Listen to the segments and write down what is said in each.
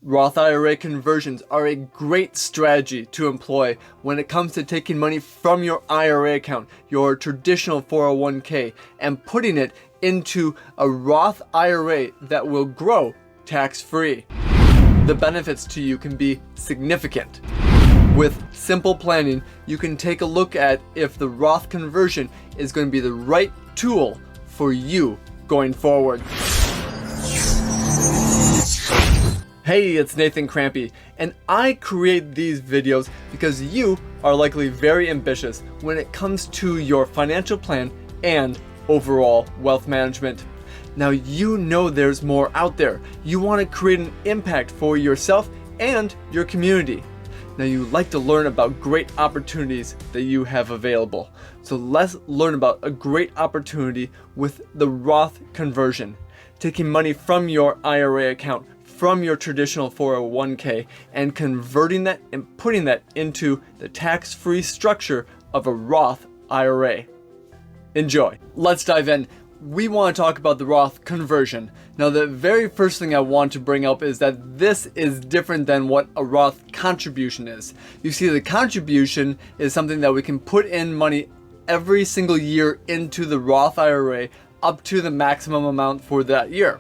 Roth IRA conversions are a great strategy to employ when it comes to taking money from your IRA account, your traditional 401k, and putting it into a Roth IRA that will grow tax-free. The benefits to you can be significant. With simple planning, you can take a look at if the Roth conversion is going to be the right tool for you going forward. Hey, it's Nathan Krampe, and I create these videos because you are likely very ambitious when it comes to your financial plan and overall wealth management. Now you know there's more out there. You want to create an impact for yourself and your community. Now you like to learn about great opportunities that you have available. So let's learn about a great opportunity with the Roth conversion. Taking money from your IRA account, from your traditional 401k, and converting that and putting that into the tax-free structure of a Roth IRA. Enjoy. Let's dive in. We want to talk about the Roth conversion. Now, the very first thing I want to bring up is that this is different than what a Roth contribution is. You see, the contribution is something that we can put in money every single year into the Roth IRA up to the maximum amount for that year.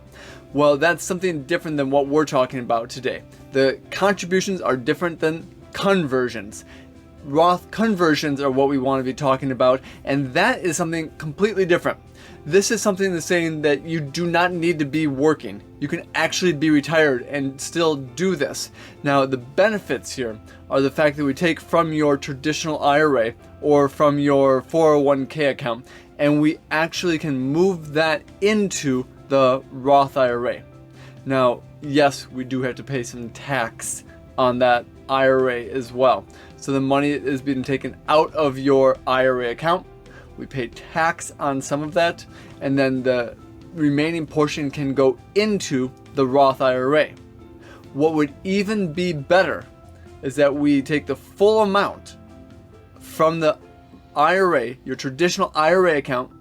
Well, that's something different than what we're talking about today. The contributions are different than conversions. Roth conversions are what we want to be talking about, and that is something completely different. This is something that's saying that you do not need to be working. You can actually be retired and still do this. Now, the benefits here are the fact that we take from your traditional IRA or from your 401k account, and we actually can move that into the Roth IRA. Now, yes, we do have to pay some tax on that IRA as well. So the money is being taken out of your IRA account. We pay tax on some of that, and then the remaining portion can go into the Roth IRA. What would even be better is that we take the full amount from the IRA, your traditional IRA account,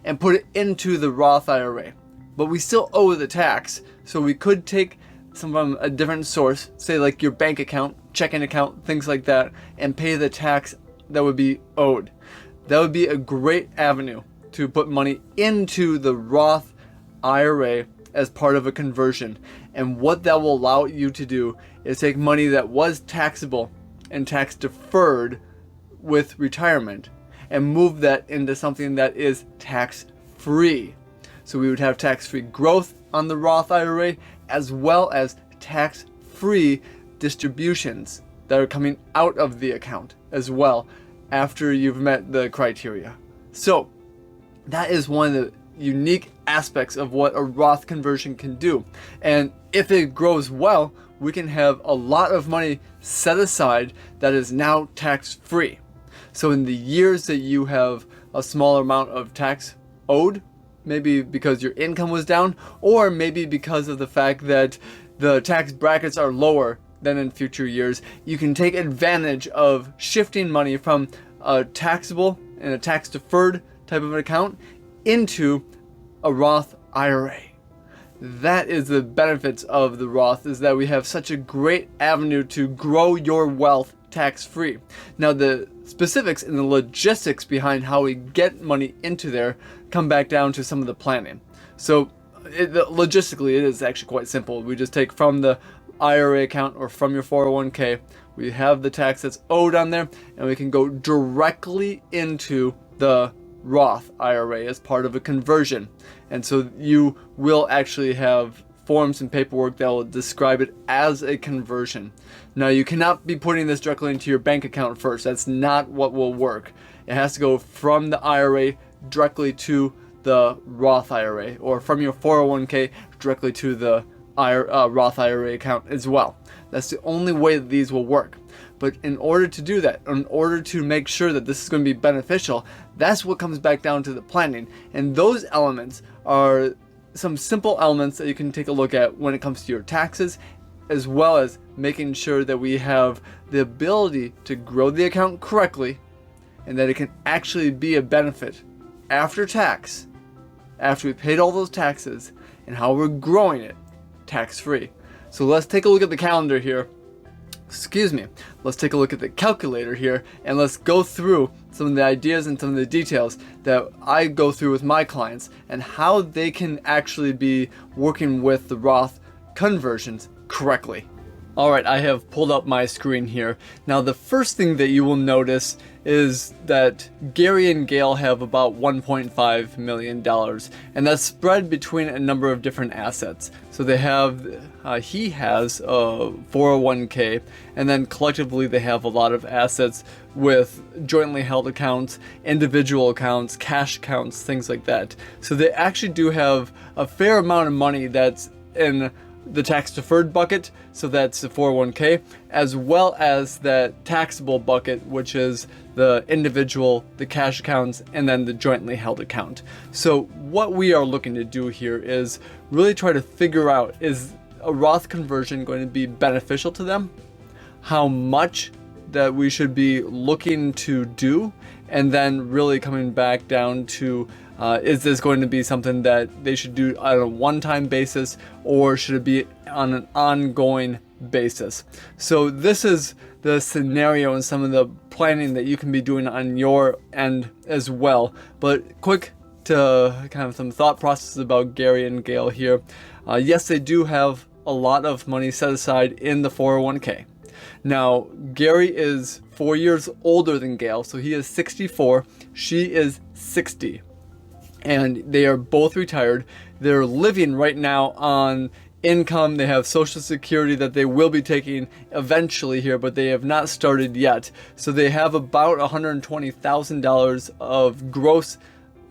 and put it into the Roth IRA. But we still owe the tax, so we could take some from a different source, say like your bank account, checking account, things like that, and pay the tax that would be owed. That would be a great avenue to put money into the Roth IRA as part of a conversion. And what that will allow you to do is take money that was taxable and tax deferred with retirement and move that into something that is tax free. So we would have tax-free growth on the Roth IRA as well as tax-free distributions that are coming out of the account as well after you've met the criteria. So that is one of the unique aspects of what a Roth conversion can do. And if it grows well, we can have a lot of money set aside that is now tax-free. So in the years that you have a smaller amount of tax owed, maybe because your income was down, or maybe because of the fact that the tax brackets are lower than in future years, you can take advantage of shifting money from a taxable and a tax deferred type of an account into a Roth IRA. That is the benefits of the Roth, is that we have such a great avenue to grow your wealth tax-free. Now, the specifics and the logistics behind how we get money into there come back down to some of the planning. So logistically, it is actually quite simple. We just take from the IRA account or from your 401k, we have the tax that's owed on there, and we can go directly into the Roth IRA as part of a conversion. And so you will actually have forms and paperwork that will describe it as a conversion. Now, you cannot be putting this directly into your bank account first. That's not what will work. It has to go from the IRA directly to the Roth IRA, or from your 401k directly to the Roth IRA account as well. That's the only way that these will work. But in order to do that, in order to make sure that this is going to be beneficial, that's what comes back down to the planning. And those elements are some simple elements that you can take a look at when it comes to your taxes, as well as making sure that we have the ability to grow the account correctly and that it can actually be a benefit after tax, after we paid all those taxes, and how we're growing it tax-free. So let's take a look at the calendar here. Excuse me. Let's take a look at the calculator here, and let's go through some of the ideas and some of the details that I go through with my clients and how they can actually be working with the Roth conversions correctly. Alright, I have pulled up my screen here. Now the first thing that you will notice is that Gary and Gail have about $1.5 million, and that's spread between a number of different assets. So they have, he has a 401k, and then collectively they have a lot of assets with jointly held accounts, individual accounts, cash accounts, things like that. So they actually do have a fair amount of money that's in the tax deferred bucket, so that's the 401k, as well as that taxable bucket, which is the individual, the cash accounts, and then the jointly held account. So what we are looking to do here is really try to figure out, is a Roth conversion going to be beneficial to them? How much that we should be looking to do, and then really coming back down to is this going to be something that they should do on a one-time basis, or should it be on an ongoing basis? So this is the scenario and some of the planning that you can be doing on your end as well. But quick to kind of some thought processes about Gary and Gail here. Yes, they do have a lot of money set aside in the 401k. Now, Gary is 4 years older than Gail, so he is 64, she is 60. And they are both retired. They're living right now on income. They have Social Security that they will be taking eventually here, but they have not started yet. So they have about $120,000 of gross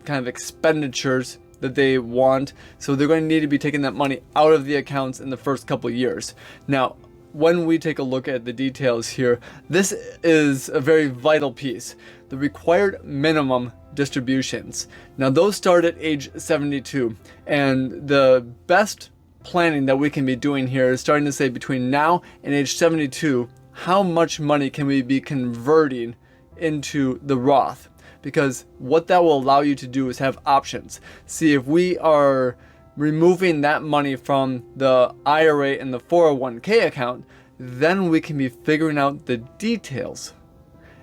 kind of expenditures that they want. So they're going to need to be taking that money out of the accounts in the first couple of years. Now, when we take a look at the details here, this is a very vital piece. The required minimum distributions. Now those start at age 72, and the best planning that we can be doing here is starting to say between now and age 72, how much money can we be converting into the Roth? Because what that will allow you to do is have options. See, if we are removing that money from the IRA and the 401k account, then we can be figuring out the details.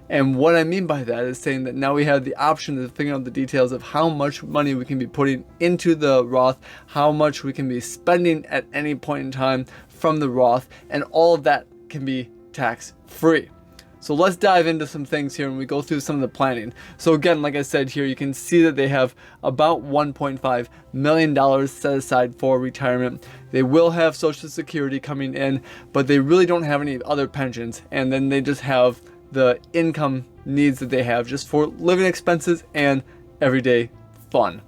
And what I mean by that is saying that now we have the option of figuring out the details of how much money we can be putting into the Roth, how much we can be spending at any point in time from the Roth, and all of that can be tax free. So let's dive into some things here and we go through some of the planning. So again, like I said here, you can see that they have about $1.5 million set aside for retirement. They will have Social Security coming in, but they really don't have any other pensions. And then they just have the income needs that they have just for living expenses and everyday fun.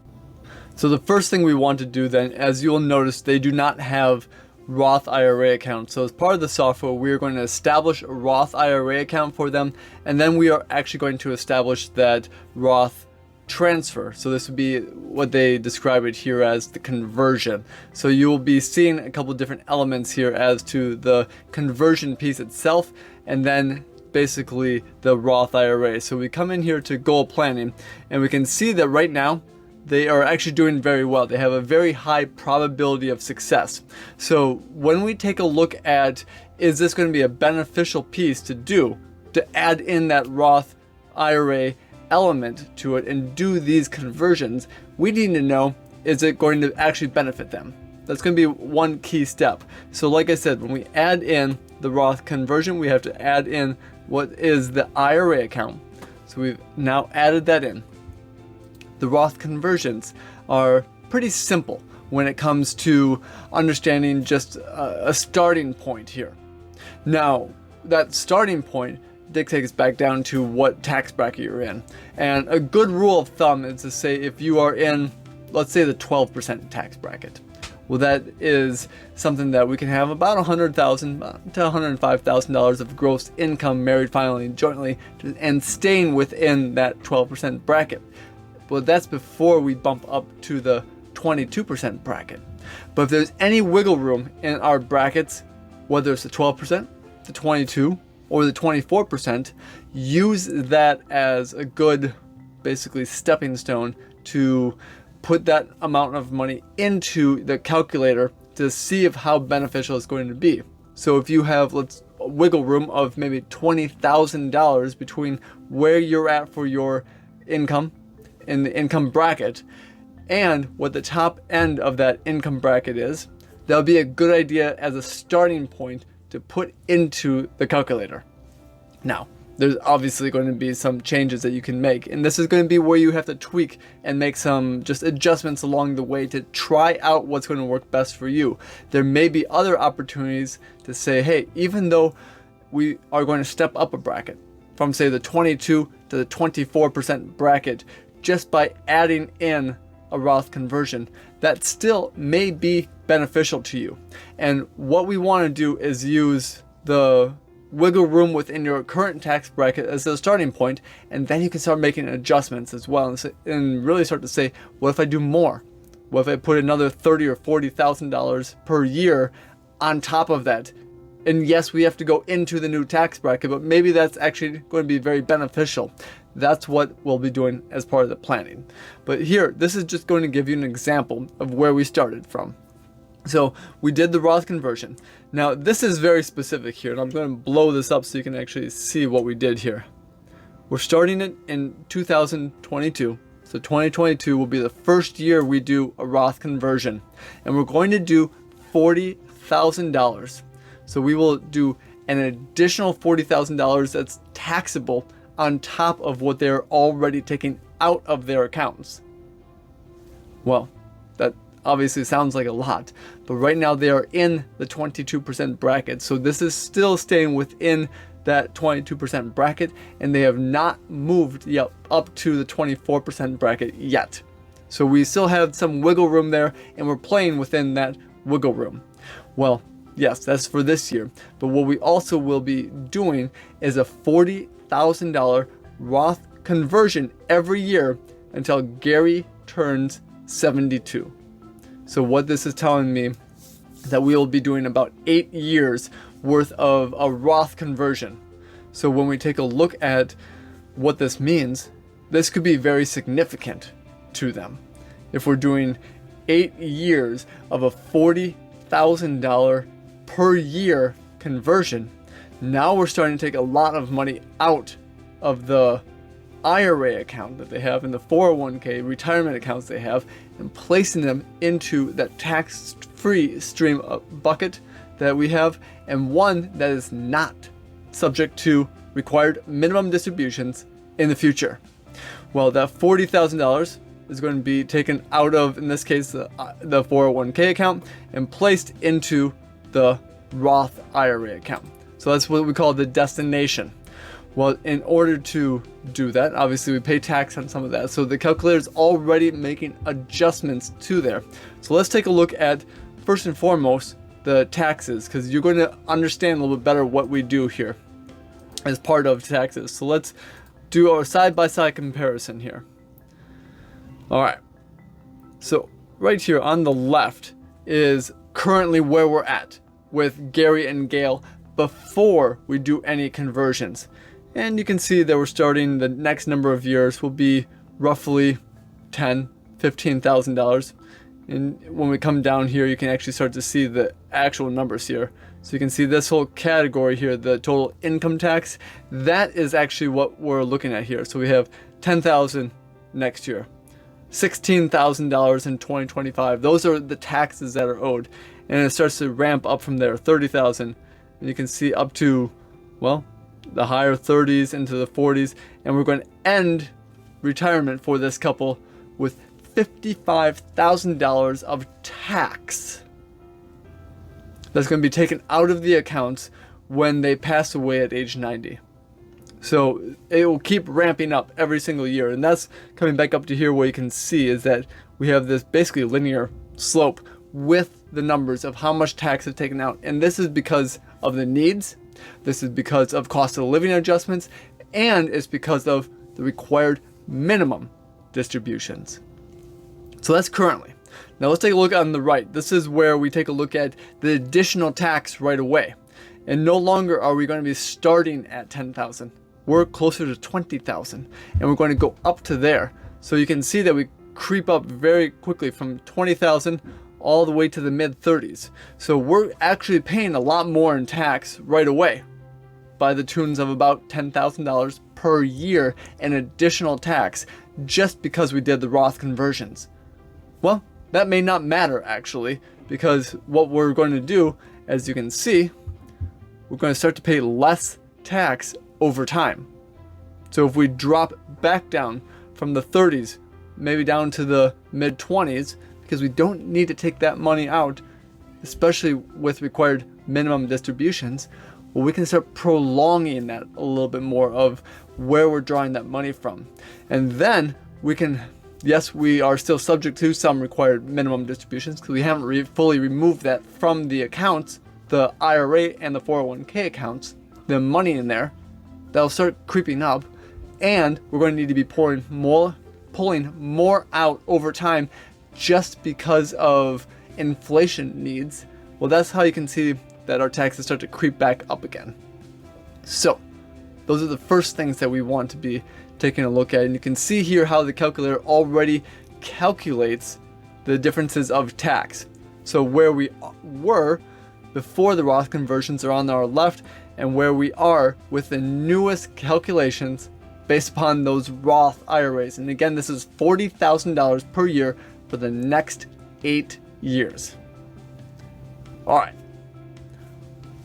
So the first thing we want to do then, as you'll notice, they do not have Roth IRA account. So as part of the software, we are going to establish a Roth IRA account for them, and then we are actually going to establish that Roth transfer. So this would be what they describe it here as the conversion. So you will be seeing a couple different elements here as to the conversion piece itself, and then basically the Roth IRA. So we come in here to goal planning, and we can see that right now they are actually doing very well. They have a very high probability of success. So when we take a look at, is this going to be a beneficial piece to do, to add in that Roth IRA element to it and do these conversions, we need to know, is it going to actually benefit them? That's going to be one key step. So like I said, when we add in the Roth conversion, we have to add in what is the IRA account. So we've now added that in. The Roth conversions are pretty simple when it comes to understanding just a starting point here. Now, that starting point dictates back down to what tax bracket you're in. And a good rule of thumb is to say if you are in, let's say, the 12% tax bracket. Well, that is something that we can have about $100,000 to $105,000 of gross income, married, filing jointly, and staying within that 12% bracket. Well, that's before we bump up to the 22% bracket. But if there's any wiggle room in our brackets, whether it's the 12%, the 22%, or the 24%, use that as a good, basically, stepping stone to put that amount of money into the calculator to see if how beneficial it's going to be. So if you have a wiggle room of maybe $20,000 between where you're at for your income in the income bracket and what the top end of that income bracket is, that'll be a good idea as a starting point to put into the calculator. Now, there's obviously going to be some changes that you can make, and this is going to be where you have to tweak and make some just adjustments along the way to try out what's going to work best for you. There may be other opportunities to say, hey, even though we are going to step up a bracket from say the 22 to the 24% bracket just by adding in a Roth conversion, that still may be beneficial to you. And what we want to do is use the wiggle room within your current tax bracket as a starting point, and then you can start making adjustments as well, and really start to say, what if I do more? What if I put another $30,000 or $40,000 per year on top of that? And yes, we have to go into the new tax bracket, but maybe that's actually going to be very beneficial. That's what we'll be doing as part of the planning. But here, this is just going to give you an example of where we started from. So we did the Roth conversion. Now this is very specific here, and I'm going to blow this up so you can actually see what we did here. We're starting it in 2022. So 2022 will be the first year we do a Roth conversion, and we're going to do $40,000. So we will do an additional $40,000 that's taxable on top of what they're already taking out of their accounts. Well, that obviously sounds like a lot, but right now they are in the 22% bracket. So this is still staying within that 22% bracket, and they have not moved yet up to the 24% bracket yet. So we still have some wiggle room there, and we're playing within that wiggle room. Well, yes, that's for this year. But what we also will be doing is a $40,000 Roth conversion every year until Gary turns 72. So what this is telling me is that we will be doing about 8 years worth of a Roth conversion. So when we take a look at what this means, this could be very significant to them. If we're doing 8 years of a $40,000 per year conversion, now we're starting to take a lot of money out of the IRA account that they have and the 401k retirement accounts they have, and placing them into that tax-free stream bucket that we have, and one that is not subject to required minimum distributions in the future. Well, that $40,000 is going to be taken out of, in this case, the 401k account and placed into the Roth IRA account. So that's what we call the destination. Well, in order to do that, obviously we pay tax on some of that. So the calculator is already making adjustments to there. So let's take a look at, first and foremost, the taxes, because you're going to understand a little bit better what we do here as part of taxes. So let's do our side-by-side comparison here. All right. So right here on the left is currently where we're at with Gary and Gail before we do any conversions. And you can see that we're starting the next number of years will be roughly $15,000. And when we come down here, you can actually start to see the actual numbers here. So you can see this whole category here, the total income tax, that is actually what we're looking at here. So we have $10,000 next year, $16,000 in 2025. Those are the taxes that are owed. And it starts to ramp up from there, $30,000. And you can see up to, well, the higher 30s into the 40s. And we're going to end retirement for this couple with $55,000 of tax that's going to be taken out of the accounts when they pass away at age 90. So it will keep ramping up every single year. And that's coming back up to here where you can see is that we have this basically linear slope with the numbers of how much tax is taken out. And this is because of the needs. This is because of cost of living adjustments. And it's because of the required minimum distributions. So that's currently. Now let's take a look on the right. This is where we take a look at the additional tax right away. And no longer are we going to be starting at $10,000. We're closer to $20,000, and we're going to go up to there. So you can see that we creep up very quickly from $20,000 all the way to the mid-30s. So we're actually paying a lot more in tax right away, by the tunes of about $10,000 per year in additional tax, just because we did the Roth conversions. Well, that may not matter actually, because what we're going to do, as you can see, we're going to start to pay less tax over time. So if we drop back down from the 30s, maybe down to the mid-20s, because we don't need to take that money out, especially with required minimum distributions, well, we can start prolonging that a little bit more of where we're drawing that money from. And then we can, yes, we are still subject to some required minimum distributions because we haven't fully removed that from the accounts, the IRA and the 401k accounts, the money in there, that'll start creeping up, and we're going to need to be pulling more out over time just because of inflation needs. Well, that's how you can see that our taxes start to creep back up again. So those are the first things that we want to be taking a look at, and you can see here how the calculator already calculates the differences of tax. So where we were before the Roth conversions are on our left, and where we are with the newest calculations based upon those Roth IRAs. And again, this is $40,000 per year for the next 8 years. All right,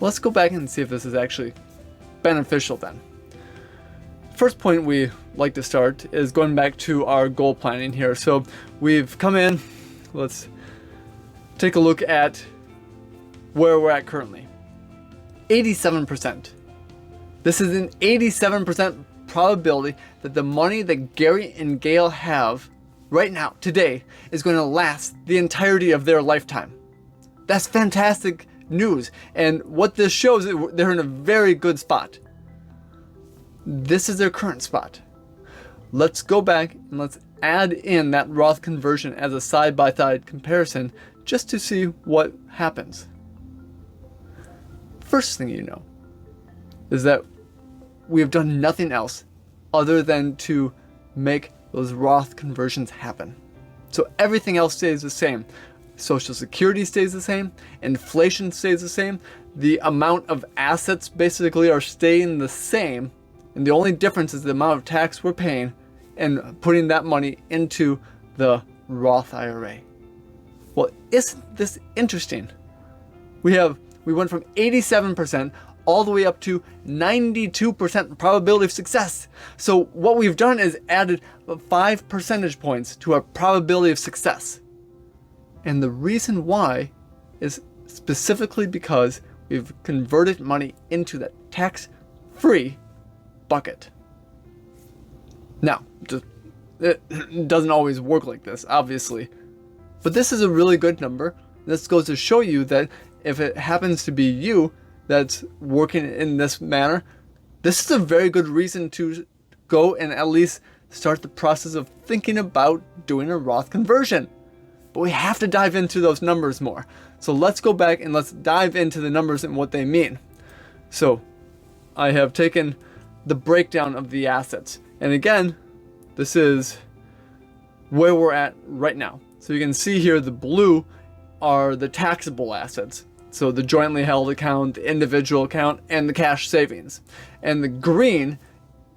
let's go back and see if this is actually beneficial then. First point we like to start is going back to our goal planning here. So we've come in, let's take a look at where we're at currently. 87%. This is an 87% probability that the money that Gary and Gail have right now, today, is going to last the entirety of their lifetime. That's fantastic news. And what this shows is they're in a very good spot. This is their current spot. Let's go back and let's add in that Roth conversion as a side-by-side comparison just to see what happens. First thing you know is that we have done nothing else other than to make those Roth conversions happen. So everything else stays the same. Social Security stays the same, inflation stays the same, the amount of assets basically are staying the same, and the only difference is the amount of tax we're paying and putting that money into the Roth IRA. Well, isn't this interesting? We went from 87% all the way up to 92% probability of success. So what we've done is added 5 percentage points to our probability of success. And the reason why is specifically because we've converted money into that tax-free bucket. Now, it doesn't always work like this, obviously. But this is a really good number. This goes to show you that if it happens to be you that's working in this manner, this is a very good reason to go and at least start the process of thinking about doing a Roth conversion. But we have to dive into those numbers more. So let's go back and let's dive into the numbers and what they mean. So I have taken the breakdown of the assets. And again, this is where we're at right now. So you can see here the blue are the taxable assets. So the jointly held account, the individual account, and the cash savings. And the green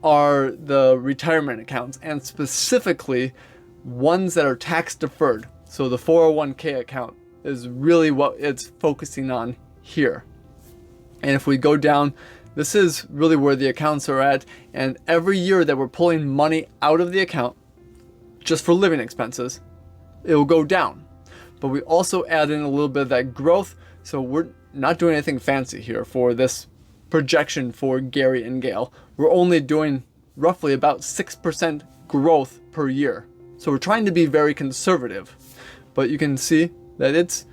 are the retirement accounts, and specifically ones that are tax deferred. So the 401k account is really what it's focusing on here. And if we go down, this is really where the accounts are at. And every year that we're pulling money out of the account, just for living expenses, it will go down. But we also add in a little bit of that growth. So we're not doing anything fancy here for this projection for Gary and Gail. We're only doing roughly about 6% growth per year. So we're trying to be very conservative. But you can see that it's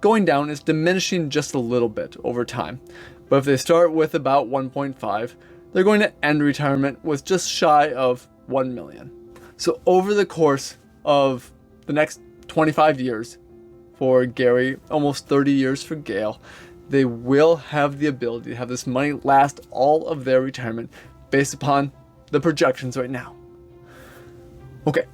going down, it's diminishing just a little bit over time. But if they start with about 1.5, they're going to end retirement with just shy of 1 million. So over the course of the next 25 years for Gary, almost 30 years for Gail, they will have the ability to have this money last all of their retirement based upon the projections right now. Okay,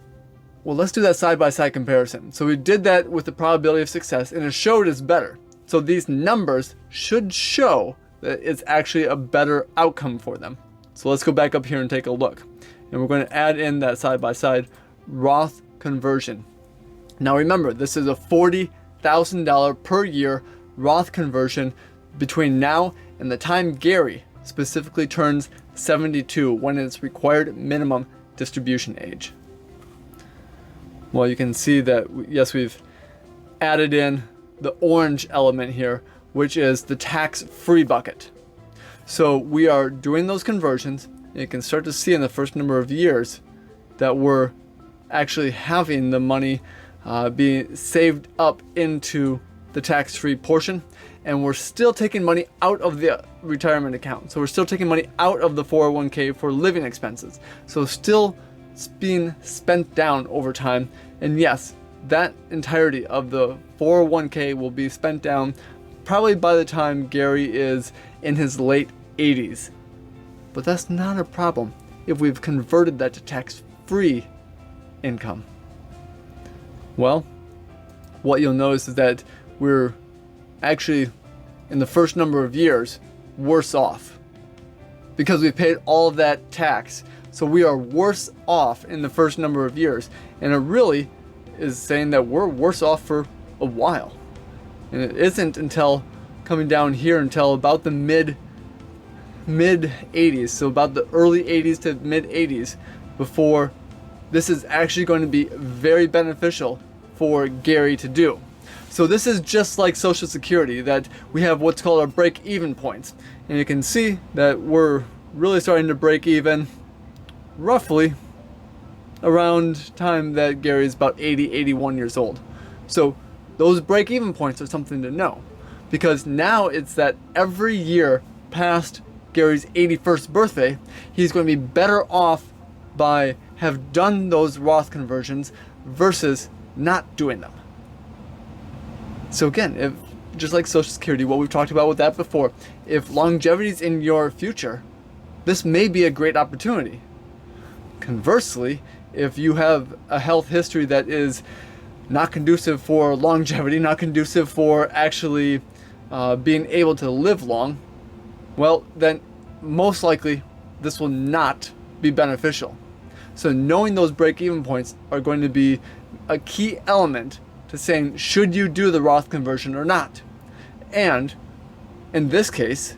Well, let's do that side-by-side comparison. So we did that with the probability of success, and it showed it's better. So these numbers should show that it's actually a better outcome for them. So let's go back up here and take a look. And we're going to add in that side-by-side Roth conversion. Now remember, this is a $40,000 per year Roth conversion between now and the time Gary specifically turns 72, when it's required minimum distribution age. Well, you can see that, yes, we've added in the orange element here, which is the tax-free bucket. So we are doing those conversions, and you can start to see in the first number of years that we're actually having the money being saved up into the tax-free portion, and we're still taking money out of the retirement account. So we're still taking money out of the 401k for living expenses. So still being spent down over time. And yes, that entirety of the 401k will be spent down probably by the time Gary is in his late 80s. But that's not a problem if we've converted that to tax-free income. Well, what you'll notice is that we're actually, in the first number of years, worse off because we paid all of that tax. So we are worse off in the first number of years, and it really is saying that we're worse off for a while. And it isn't until coming down here until about the mid 80s, so about the early 80s to mid 80s, before this is actually going to be very beneficial for Gary to do. So this is just like Social Security, that we have what's called our break-even points. And you can see that we're really starting to break even roughly around time that Gary is about 80, 81 years old. So those break-even points are something to know, because now it's that every year past Gary's 81st birthday, he's going to be better off by have done those Roth conversions versus not doing them. So again, if just like Social Security, what we've talked about with that before, if longevity is in your future, this may be a great opportunity. Conversely, if you have a health history that is not conducive for longevity, not conducive for actually being able to live long, well, then most likely this will not be beneficial. So knowing those break-even points are going to be a key element to saying, should you do the Roth conversion or not? And in this case,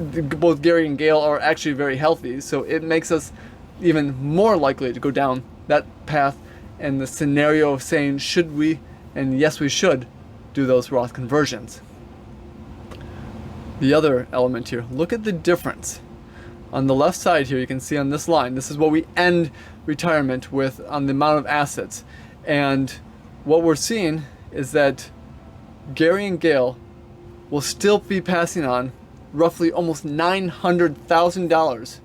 both Gary and Gail are actually very healthy, so it makes us even more likely to go down that path and the scenario of saying, should we, and yes we should, do those Roth conversions. The other element here, look at the difference. On the left side here, you can see on this line, this is what we end retirement with on the amount of assets. And what we're seeing is that Gary and Gail will still be passing on roughly almost $900,000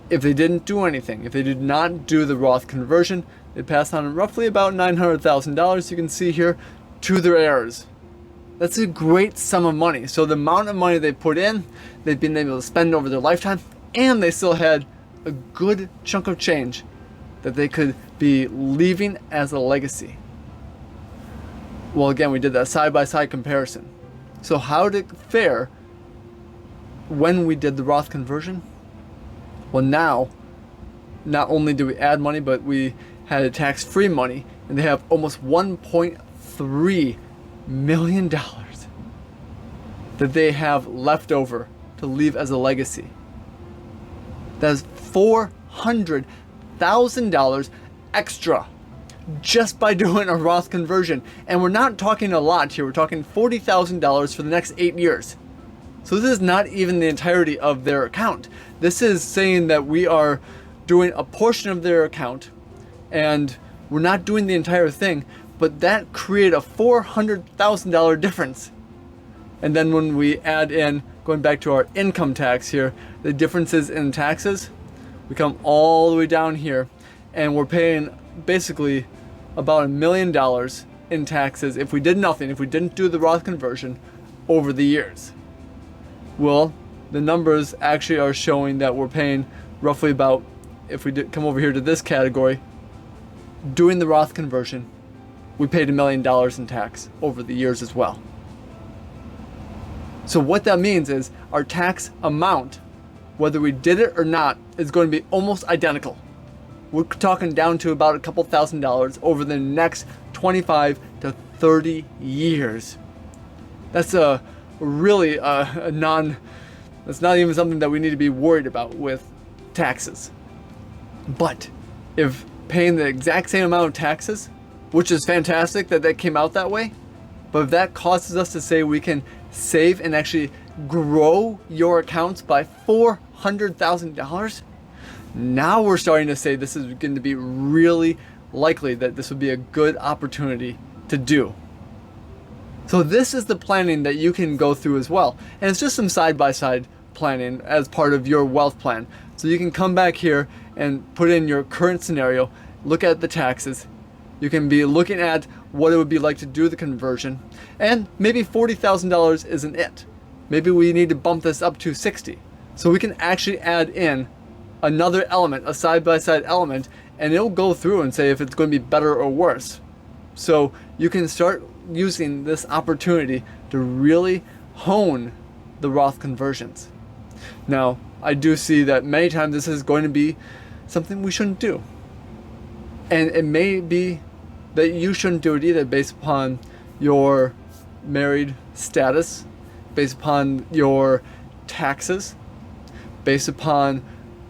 if they didn't do anything. If they did not do the Roth conversion, they pass on roughly about $900,000, you can see here, to their heirs. That's a great sum of money. So the amount of money they put in, they've been able to spend over their lifetime, and they still had a good chunk of change that they could be leaving as a legacy. Well, again, we did that side-by-side comparison. So how did it fare when we did the Roth conversion? Well, now, not only did we add money, but we had a tax-free money, and they have almost $1.3 million that they have left over to leave as a legacy. That is $400,000 extra just by doing a Roth conversion. And we're not talking a lot here. We're talking $40,000 for the next 8 years. So this is not even the entirety of their account. This is saying that we are doing a portion of their account and we're not doing the entire thing, but that created a $400,000 difference. And then when we add in, going back to our income tax here, the differences in taxes, we come all the way down here and we're paying basically about $1 million in taxes if we did nothing, if we didn't do the Roth conversion over the years. Well, the numbers actually are showing that we're paying roughly about, if we come over here to this category, doing the Roth conversion, we paid $1 million in tax over the years as well. So what that means is our tax amount, whether we did it or not, is going to be almost identical. We're talking down to about a couple $1,000s over the next 25 to 30 years. That's a really that's not even something that we need to be worried about with taxes. But if paying the exact same amount of taxes, which is fantastic that that came out that way, but if that causes us to say we can save and actually grow your accounts by $400,000, now we're starting to say this is going to be really likely that this would be a good opportunity to do. So this is the planning that you can go through as well. And it's just some side-by-side planning as part of your wealth plan. So you can come back here and put in your current scenario, look at the taxes. You can be looking at what it would be like to do the conversion. And maybe $40,000 isn't it. Maybe we need to bump this up to $60,000. So we can actually add in another element, a side-by-side element, and it'll go through and say if it's going to be better or worse. So you can start using this opportunity to really hone the Roth conversions. Now, I do see that many times this is going to be something we shouldn't do. And it may be that you shouldn't do it either based upon your married status, based upon your taxes, based upon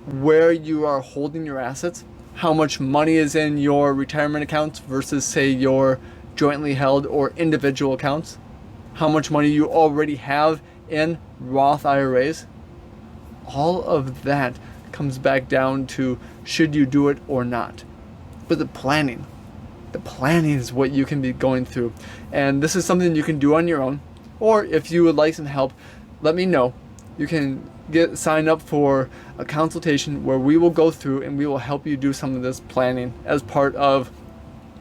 where you are holding your assets, how much money is in your retirement accounts versus say your jointly held or individual accounts, how much money you already have in Roth IRAs. All of that comes back down to should you do it or not. But the planning is what you can be going through. And this is something you can do on your own, or if you would like some help, let me know. You can sign up for a consultation where we will go through and we will help you do some of this planning as part of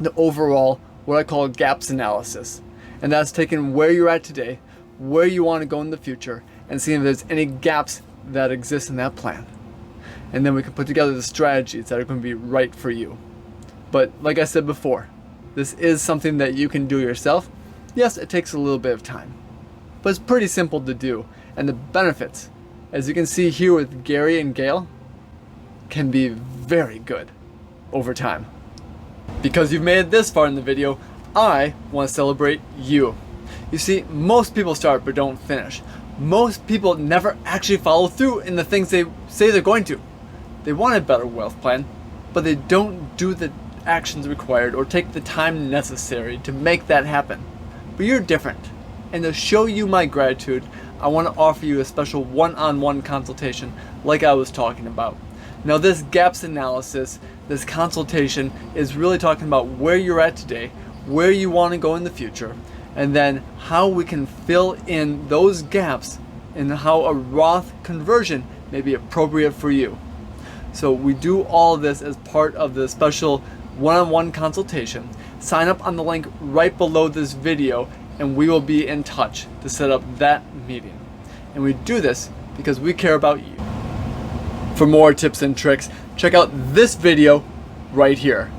the overall, what I call gaps analysis. And that's taking where you're at today, where you want to go in the future, and seeing if there's any gaps that exist in that plan. And then we can put together the strategies that are going to be right for you. But like I said before, this is something that you can do yourself. Yes, it takes a little bit of time, but it's pretty simple to do. And the benefits, as you can see here with Gary and Gail, can be very good over time. Because you've made it this far in the video, I want to celebrate you. You see, most people start but don't finish. Most people never actually follow through in the things they say they're going to. They want a better wealth plan, but they don't do the actions required or take the time necessary to make that happen. But you're different. And to show you my gratitude, I want to offer you a special one-on-one consultation like I was talking about. Now this gaps analysis, this consultation is really talking about where you're at today, where you want to go in the future, and then how we can fill in those gaps and how a Roth conversion may be appropriate for you. So we do all of this as part of the special one-on-one consultation. Sign up on the link right below this video and we will be in touch to set up that meeting. And we do this because we care about you. For more tips and tricks, check out this video right here.